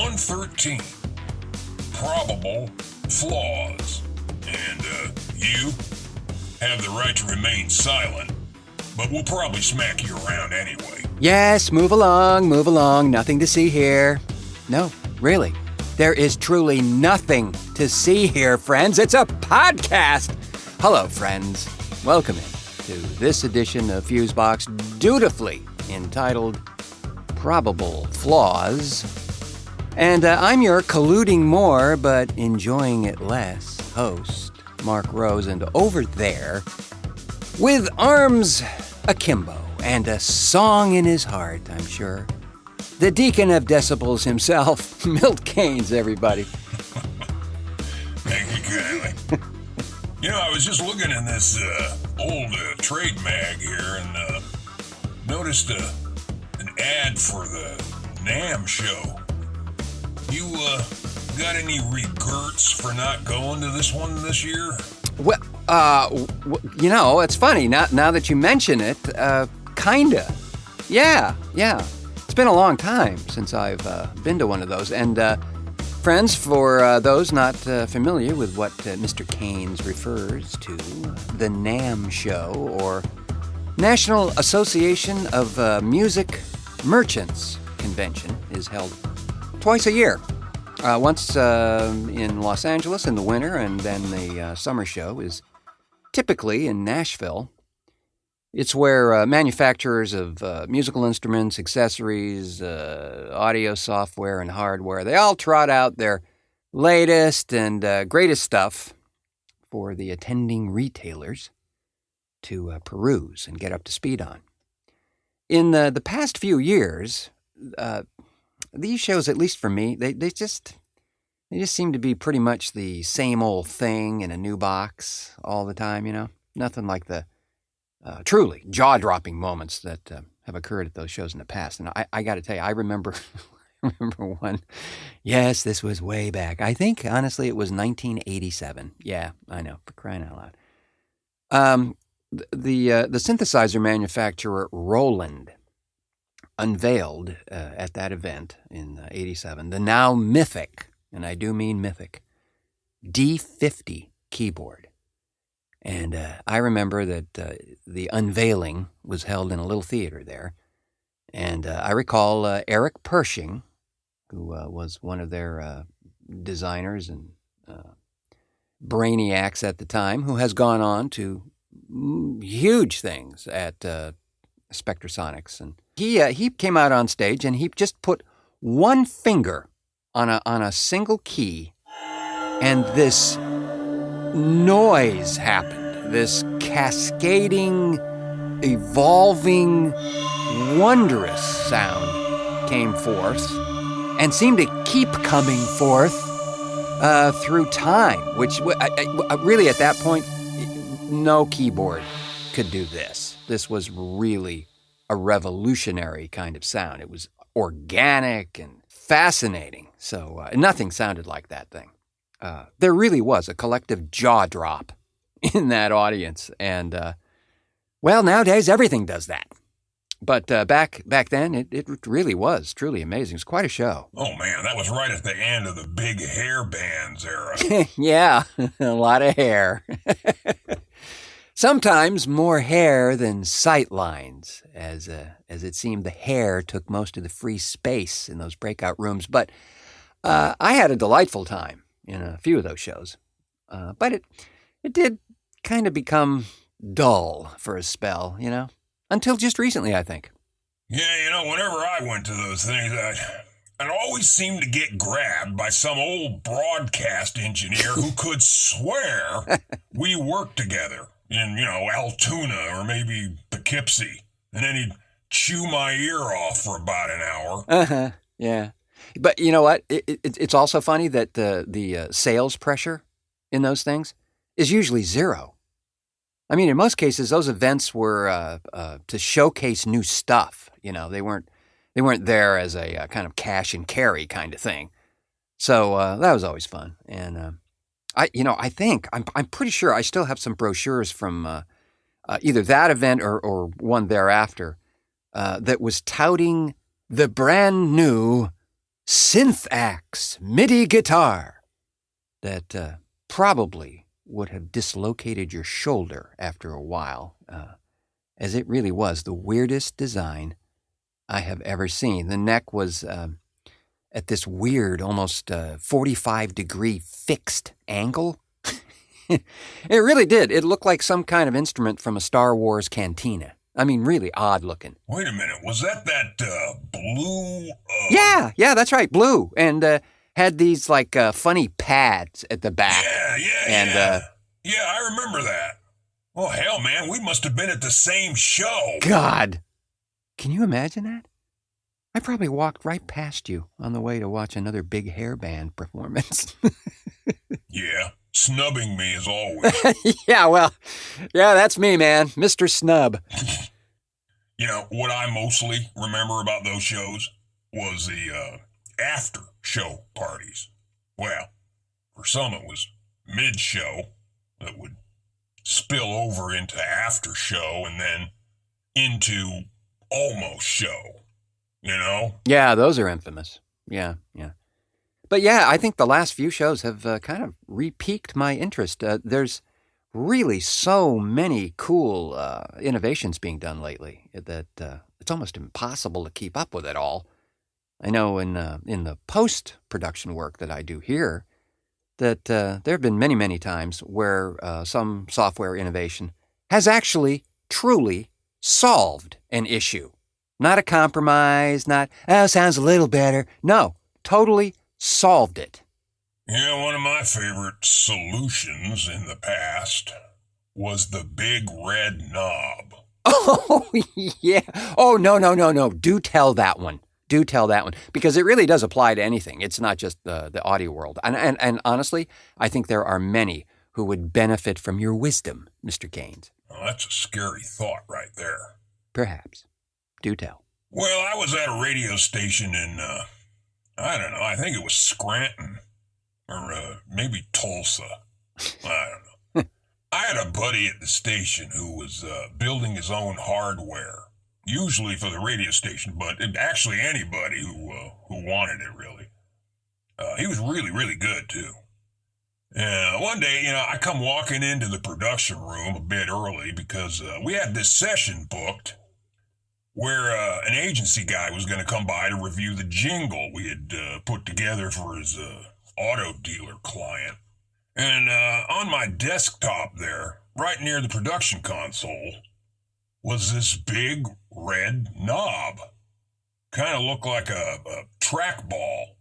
113. Probable flaws. And, you have the right to remain silent, but we'll probably smack you around anyway. Yes, move along, nothing to see here. No, really, there is truly nothing to see here, friends. It's a podcast. Hello, friends. Welcome in to this edition of Fusebox, dutifully entitled Probable Flaws. And I'm your colluding more, but enjoying it less host, Mark Rose, and over there, with arms akimbo and a song in his heart, I'm sure, the deacon of decibels himself, Milt Keynes, everybody. Thank you kindly. I was just looking in this old trade mag here and noticed an ad for the NAMM Show. You got any regrets for not going to this one this year? Well, it's funny, now that you mention it, kinda. Yeah. It's been a long time since I've been to one of those. And friends, for those not familiar with what Mr. Keynes refers to, the NAMM Show, or National Association of Music Merchants Convention, is held twice a year. Once in Los Angeles in the winter, and then the summer show is typically in Nashville. It's where manufacturers of musical instruments, accessories, audio software, and hardware, they all trot out their latest and greatest stuff for the attending retailers to peruse and get up to speed on. In the past few years, these shows, at least for me, they just seem to be pretty much the same old thing in a new box all the time, Nothing like the truly jaw-dropping moments that have occurred at those shows in the past. And I got to tell you, I remember one. Yes, this was way back. I think, honestly, it was 1987. Yeah, I know, for crying out loud. The synthesizer manufacturer Roland unveiled at that event in 87 the now mythic, and I do mean mythic, D50 keyboard. And I remember that the unveiling was held in a little theater there. And I recall Eric Pershing, who was one of their designers and brainiacs at the time, who has gone on to huge things at Spectrasonics. And he came out on stage and he just put one finger on a single key, and this noise happened. This cascading, evolving, wondrous sound came forth and seemed to keep coming forth through time, which really at that point, no keyboard could do this. This was really a revolutionary kind of sound. It was organic and fascinating. So nothing sounded like that thing. There really was a collective jaw drop in that audience. And, nowadays everything does that. But back then, it really was truly amazing. It was quite a show. Oh, man, that was right at the end of the big hair bands era. Yeah, a lot of hair. Sometimes more hair than sight lines, as it seemed the hair took most of the free space in those breakout rooms. But I had a delightful time in a few of those shows. But it did kind of become dull for a spell, until just recently, I think. Yeah, whenever I went to those things, I'd always seem to get grabbed by some old broadcast engineer who could swear we worked together in, Altoona or maybe Poughkeepsie. And then he'd chew my ear off for about an hour. Uh-huh, yeah. But you know what? It's also funny that the sales pressure in those things is usually zero. I mean, in most cases, those events were to showcase new stuff. They weren't there as a kind of cash and carry kind of thing. So that was always fun. And I'm pretty sure I still have some brochures from either that event or one thereafter that was touting the brand new synth axe MIDI guitar that probably would have dislocated your shoulder after a while, as it really was the weirdest design I have ever seen. The neck was at this weird, almost 45-degree fixed angle. It really did. It looked like some kind of instrument from a Star Wars cantina. I mean, really odd looking. Wait a minute. Was that blue? Yeah, that's right. Blue. And had these like funny pads at the back. Yeah, I remember that. Oh, hell, man. We must have been at the same show. God. Can you imagine that? I probably walked right past you on the way to watch another big hair band performance. Yeah, snubbing me as always. Yeah, that's me, man. Mr. Snub. You know, what I mostly remember about those shows was the after-show parties. Well, for some it was mid-show that would spill over into after-show and then into almost show. You know? Yeah, those are infamous. Yeah. But yeah, I think the last few shows have kind of re-piqued my interest. There's really so many cool innovations being done lately that it's almost impossible to keep up with it all. I know in the post-production work that I do here that there have been many, many times where some software innovation has actually truly solved an issue. Not a compromise, not, sounds a little better. No, totally solved it. Yeah, one of my favorite solutions in the past was the big red knob. Oh, yeah. Oh, no. Do tell that one. Because it really does apply to anything. It's not just the audio world. And honestly, I think there are many who would benefit from your wisdom, Mr. Gaines. Well, that's a scary thought right there. Perhaps. Do tell. Well, I was at a radio station in, I don't know, I think it was Scranton or maybe Tulsa. I don't know. I had a buddy at the station who was building his own hardware, usually for the radio station, but actually anybody who wanted it, really. He was really, really good, too. One day, I come walking into the production room a bit early because we had this session booked where an agency guy was going to come by to review the jingle we had put together for his auto dealer client. And on my desktop there, right near the production console, was this big red knob. Kind of looked like a trackball.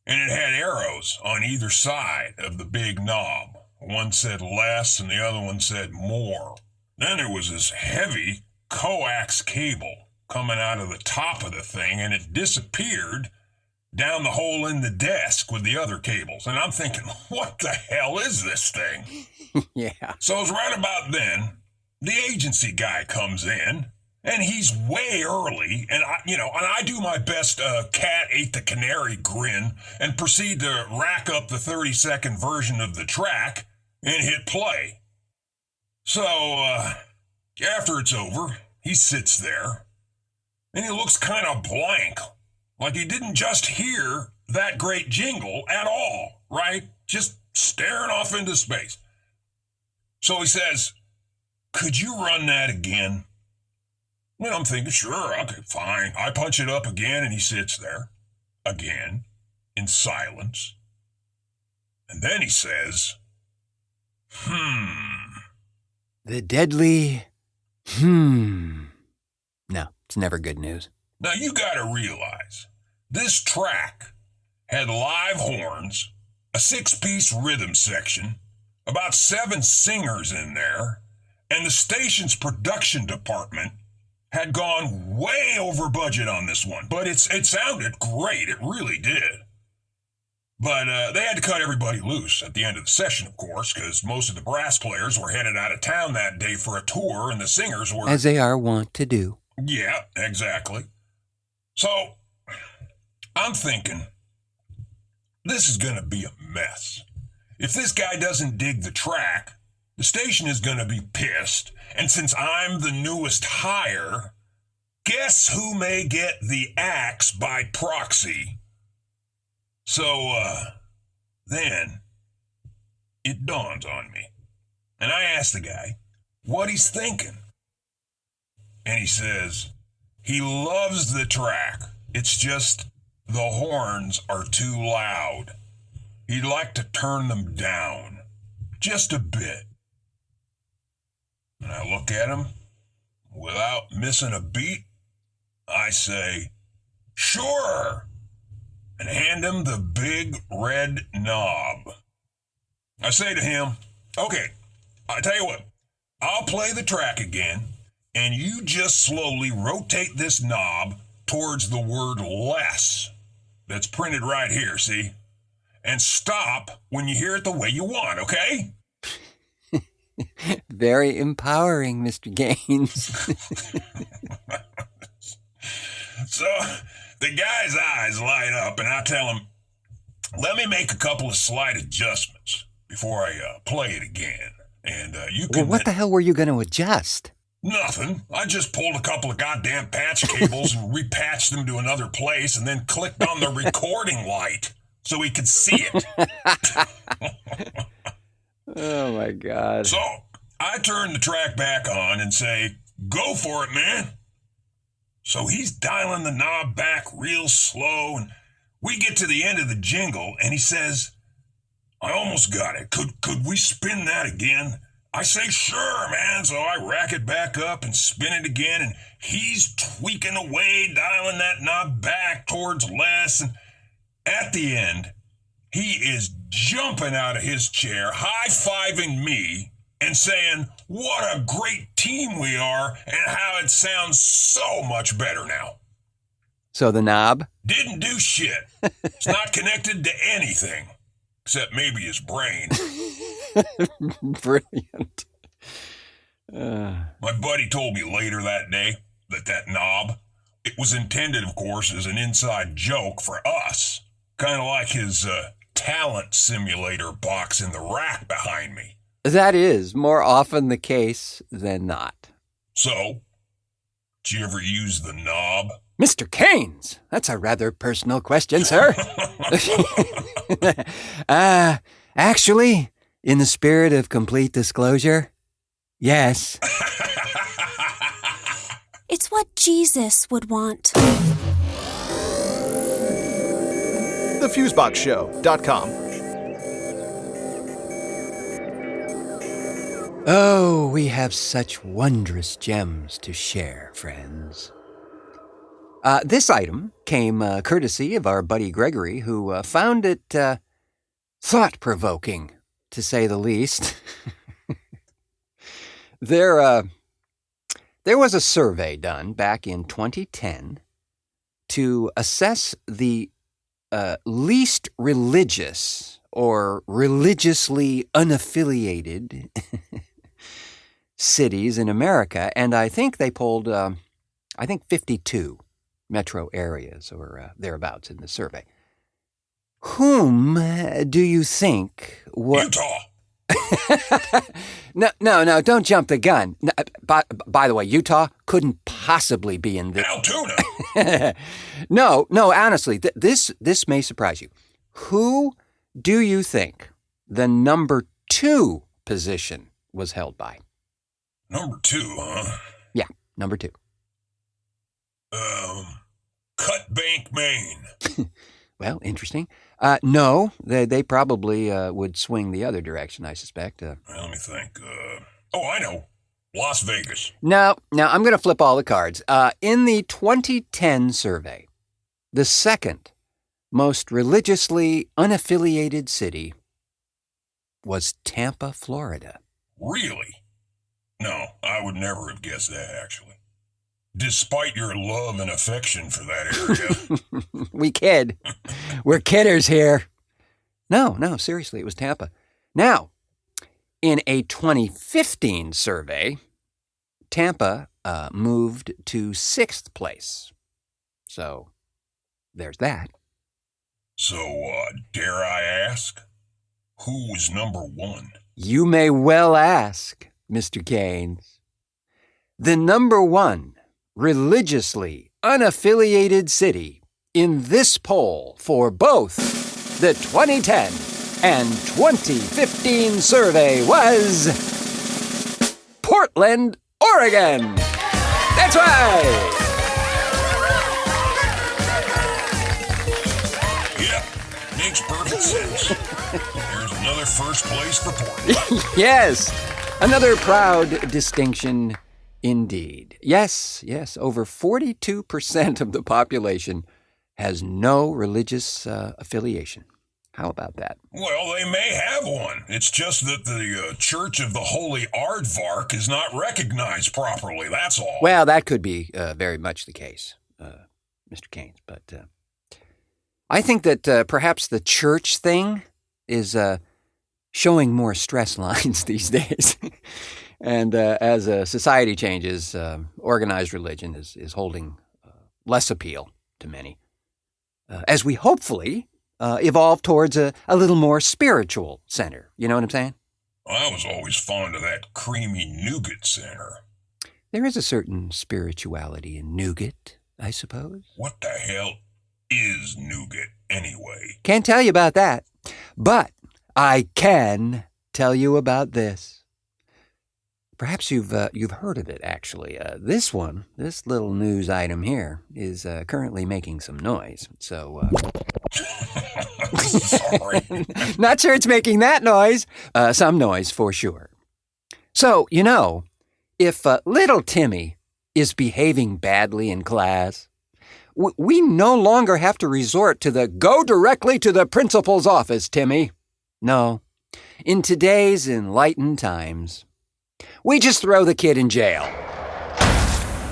And it had arrows on either side of the big knob. One said less and the other one said more. Then there was this heavy coax cable coming out of the top of the thing, and it disappeared down the hole in the desk with the other cables. And I'm thinking, what the hell is this thing? Yeah. So it was right about then, the agency guy comes in, and he's way early, and I do my best cat ate the canary grin and proceed to rack up the 30-second version of the track and hit play. So, after it's over, he sits there, and he looks kind of blank, like he didn't just hear that great jingle at all, right? Just staring off into space. So he says, "Could you run that again?" Well, I'm thinking, sure, okay, fine. I punch it up again, and he sits there, again, in silence. And then he says, The deadly, No, it's never good news. Now, you gotta realize, this track had live horns, a 6-piece rhythm section, about 7 singers in there, and the station's production department had gone way over budget on this one. But it sounded great, it really did. But they had to cut everybody loose at the end of the session, of course, because most of the brass players were headed out of town that day for a tour, and the singers were... As they are wont to do. Yeah, exactly. So, I'm thinking, this is going to be a mess. If this guy doesn't dig the track, the station is going to be pissed, and since I'm the newest hire, guess who may get the axe by proxy So, then it dawns on me. And I ask the guy what he's thinking. And he says, he loves the track. It's just the horns are too loud. He'd like to turn them down. Just a bit. And I look at him. Without missing a beat, I say, sure, and hand him the big red knob. I say to him, okay, I tell you what, I'll play the track again, and you just slowly rotate this knob towards the word less that's printed right here, see? And stop when you hear it the way you want, okay? Very empowering, Mr. Gaines. So the guy's eyes light up, and I tell him, let me make a couple of slight adjustments before I play it again. And you can... Well, what the hell were you going to adjust? Nothing. I just pulled a couple of goddamn patch cables and repatched them to another place and then clicked on the recording light so he could see it. Oh, my God. So I turn the track back on and say, go for it, man. So he's dialing the knob back real slow, and we get to the end of the jingle, and he says, I almost got it. Could we spin that again? I say, sure, man. So I rack it back up and spin it again, and he's tweaking away, dialing that knob back towards less, and at the end, he is jumping out of his chair, high-fiving me, and saying, what a great team we are, and how it sounds so much better now. So the knob? Didn't do shit. It's not connected to anything, except maybe his brain. Brilliant. My buddy told me later that day that knob, it was intended, of course, as an inside joke for us. Kind of like his talent simulator box in the rack behind me. That is more often the case than not. So, did you ever use the knob? Mr. Keynes, that's a rather personal question, sir. Actually, in the spirit of complete disclosure, yes. It's what Jesus would want. TheFuseboxShow.com. Oh, we have such wondrous gems to share, friends. This item came courtesy of our buddy Gregory, who found it thought-provoking, to say the least. There was a survey done back in 2010 to assess the least religious or religiously unaffiliated cities in America, and I think they polled, 52 metro areas or thereabouts in the survey. Whom do you think was... Utah! No, don't jump the gun. No, by the way, Utah couldn't possibly be in this. Altoona! No, honestly, this may surprise you. Who do you think the number 2 position was held by? Number 2, huh? Yeah, number 2. Cut Bank, Maine. Well, interesting. No, they probably would swing the other direction, I suspect. Let me think. I know. Las Vegas. No, I'm going to flip all the cards. In the 2010 survey, the second most religiously unaffiliated city was Tampa, Florida. Really? No, I would never have guessed that, actually. Despite your love and affection for that area. We kid. We're kidders here. No, seriously, it was Tampa. Now, in a 2015 survey, Tampa moved to 6th place. So, there's that. So, dare I ask, who was number 1? You may well ask, Mr. Keynes. The number 1 religiously unaffiliated city in this poll for both The 2010 and 2015 survey was Portland, Oregon. That's right. Yeah, makes perfect sense. There's another first place for Portland. Yes, another proud distinction indeed. Yes, over 42% of the population has no religious affiliation. How about that? Well, they may have one. It's just that the Church of the Holy Aardvark is not recognized properly, that's all. Well, that could be very much the case, Mr. Keynes. But I think that perhaps the church thing is showing more stress lines these days. And as society changes, organized religion is holding less appeal to many. As we hopefully evolve towards a little more spiritual center. You know what I'm saying? I was always fond of that creamy nougat center. There is a certain spirituality in nougat, I suppose. What the hell is nougat anyway? Can't tell you about that, but I can tell you about this. Perhaps you've heard of it, actually. This little news item here is currently making some noise. So, Sorry. not sure it's making that noise. Some noise for sure. So, if little Timmy is behaving badly in class, we no longer have to resort to the go directly to the principal's office, Timmy. No. In today's enlightened times, we just throw the kid in jail.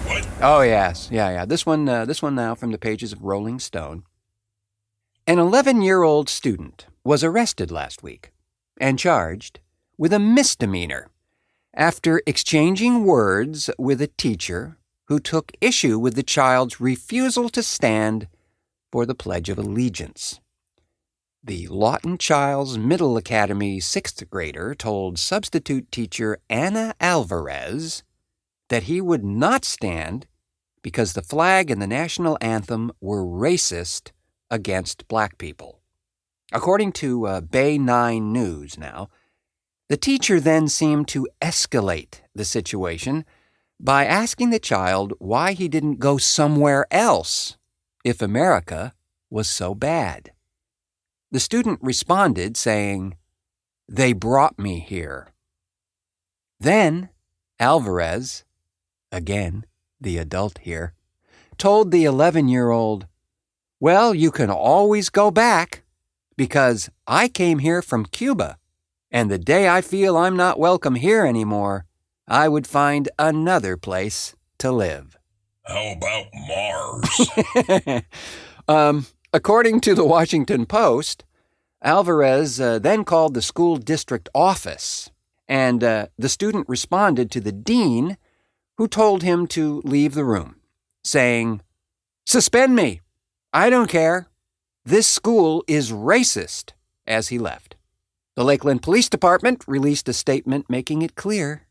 What? Oh, yes. Yeah. This one now from the pages of Rolling Stone. An 11-year-old student was arrested last week and charged with a misdemeanor after exchanging words with a teacher who took issue with the child's refusal to stand for the Pledge of Allegiance. The Lawton Childs Middle Academy 6th grader told substitute teacher Anna Alvarez that he would not stand because the flag and the national anthem were racist against black people. According to Bay 9 News now, the teacher then seemed to escalate the situation by asking the child why he didn't go somewhere else if America was so bad. The student responded saying, "They brought me here." Then Alvarez, again the adult here, told the 11-year-old, "Well, you can always go back because I came here from Cuba, and the day I feel I'm not welcome here anymore, I would find another place to live." How about Mars? According to the Washington Post, Alvarez then called the school district office, and the student responded to the dean, who told him to leave the room, saying, "Suspend me. I don't care. This school is racist," as he left. The Lakeland Police Department released a statement making it clear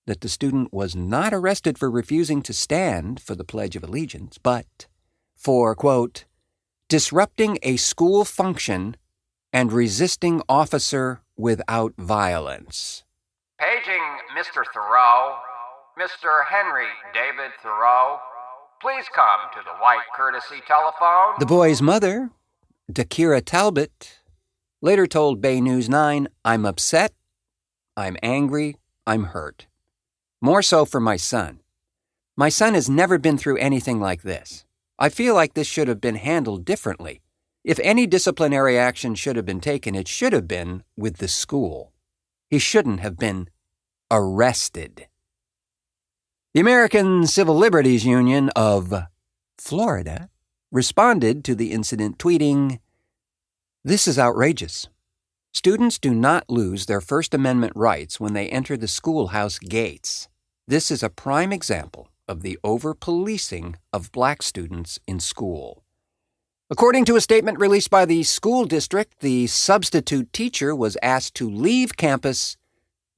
that the student was not arrested for refusing to stand for the Pledge of Allegiance, but for, quote, disrupting a school function and resisting officer without violence. Paging Mr. Thoreau. Mr. Henry David Thoreau, please come to the white courtesy telephone. The boy's mother, Dakira Talbot, later told Bay News 9, "I'm upset, I'm angry, I'm hurt. More so for my son. My son has never been through anything like this. I feel like this should have been handled differently. If any disciplinary action should have been taken, it should have been with the school. He shouldn't have been arrested." The American Civil Liberties Union of Florida responded to the incident, tweeting, "This is outrageous. Students do not lose their First Amendment rights when they enter the schoolhouse gates. This is a prime example of the over-policing of black students in school." According to a statement released by the school district, the substitute teacher was asked to leave campus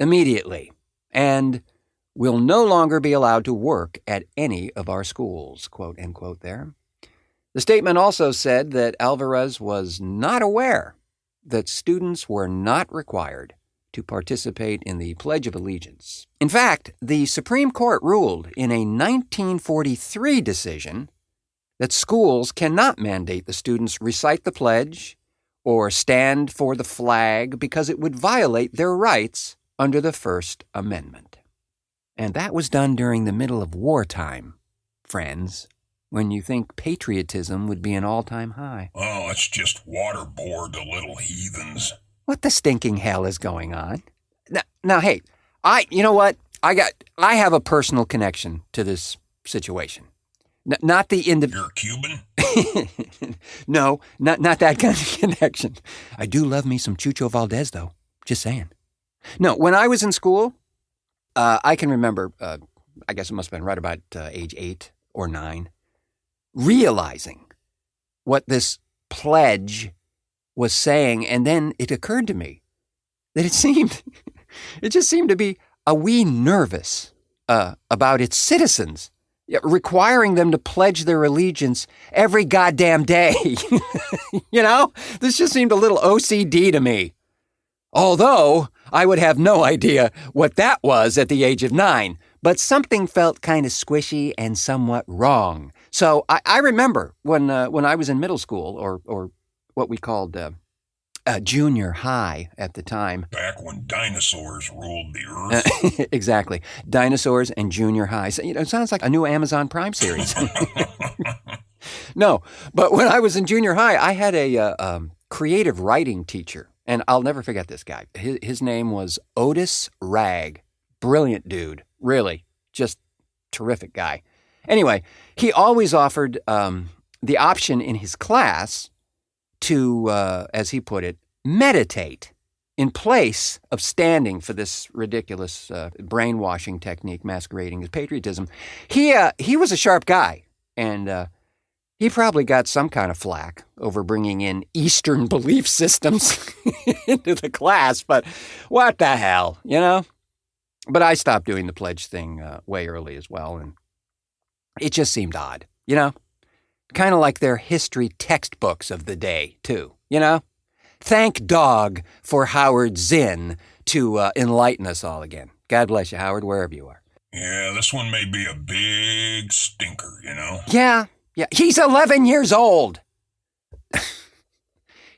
immediately and will no longer be allowed to work at any of our schools, quote, end quote there. The statement also said that Alvarez was not aware that students were not required to participate in the Pledge of Allegiance. In fact, the Supreme Court ruled in a 1943 decision that schools cannot mandate the students recite the pledge or stand for the flag because it would violate their rights under the First Amendment. And that was done during the middle of wartime, friends, when you think patriotism would be an all-time high. Oh, let's just waterboard the little heathens. What the stinking hell is going on? Now, hey, you know what? I have a personal connection to this situation. Not the You're Cuban? No, not that kind of connection. I do love me some Chucho Valdez, though. Just saying. No, when I was in school, I can remember, I guess it must have been right about age 8 or 9, realizing what this pledge was saying, and then it occurred to me that it just seemed to be a wee nervous about its citizens, requiring them to pledge their allegiance every goddamn day. You know, this just seemed a little OCD to me. Although I would have no idea what that was at the age of 9, but something felt kind of squishy and somewhat wrong. So I remember when I was in middle school, or what we called junior high at the time. Back when dinosaurs ruled the earth. Exactly. Dinosaurs and junior high. So, it sounds like a new Amazon Prime series. No, but when I was in junior high, I had a creative writing teacher, and I'll never forget this guy. His name was Otis Ragg. Brilliant dude. Really. Just terrific guy. Anyway, he always offered the option in his class to, as he put it, meditate in place of standing for this ridiculous brainwashing technique masquerading as patriotism. He was a sharp guy, and he probably got some kind of flack over bringing in Eastern belief systems into the class, but what the hell, you know? But I stopped doing the pledge thing way early as well, and it just seemed odd, you know? Kind of like their history textbooks of the day, too, you know? Thank dog for Howard Zinn to enlighten us all again. God bless you, Howard, wherever you are. Yeah, this one may be a big stinker, you know? Yeah, he's 11 years old.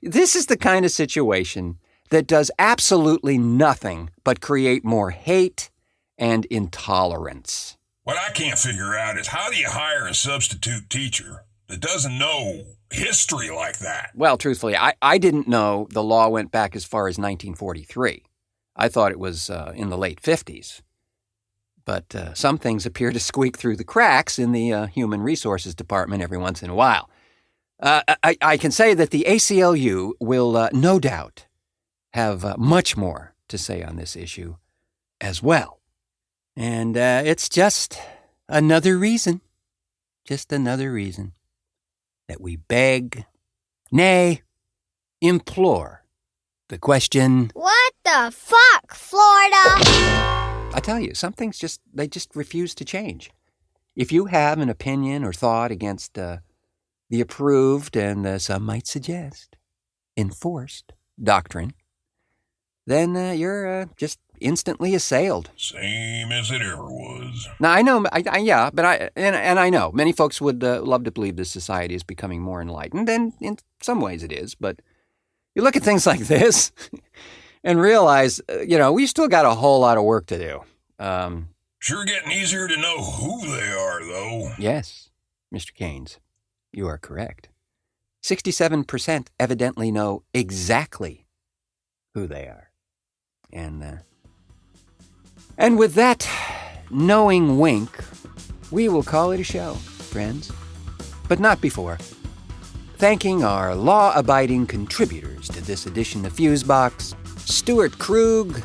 This is the kind of situation that does absolutely nothing but create more hate and intolerance. What I can't figure out is how do you hire a substitute teacher that doesn't know history like that? Well, truthfully, I didn't know the law went back as far as 1943. I thought it was in the late 50s. But some things appear to squeak through the cracks in the Human Resources Department every once in a while. I can say that the ACLU will no doubt have much more to say on this issue as well. And it's just another reason that we beg, nay, implore the question, what the fuck, Florida? I tell you, some things they just refuse to change. If you have an opinion or thought against the approved and some might suggest enforced doctrine, then you're just instantly assailed. Same as it ever was. Now, I know, but I know many folks would love to believe this society is becoming more enlightened, and in some ways it is, but you look at things like this and realize, we still got a whole lot of work to do. Sure getting easier to know who they are, though. Yes, Mr. Keynes, you are correct. 67% evidently know exactly who they are. And with that knowing wink, we will call it a show, friends. But not before thanking our law-abiding contributors to this edition of Fusebox, Stuart Krug,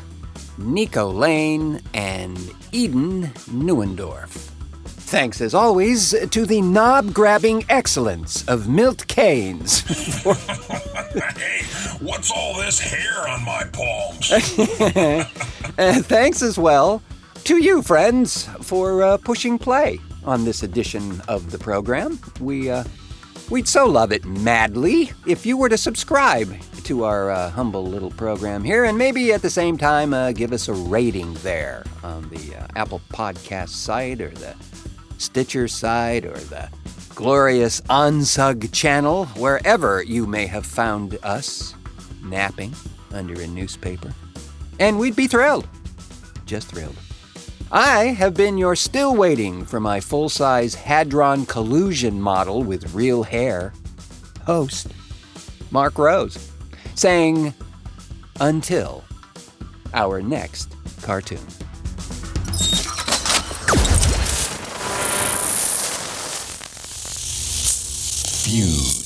Nico Lane, and Eden Neuendorf. Thanks, as always, to the knob-grabbing excellence of Milt Keynes. Hey, what's all this hair on my palms? Thanks as well to you, friends, for pushing play on this edition of the program. We'd so love it madly if you were to subscribe to our humble little program here, and maybe at the same time give us a rating there on the Apple Podcast site or the Stitcher site or the glorious Onsug channel, wherever you may have found us napping under a newspaper. And we'd be thrilled. Just thrilled. I have been your still waiting for my full-size Hadron Collusion model with real hair host, Mark Rose, saying until our next cartoon. Fuse.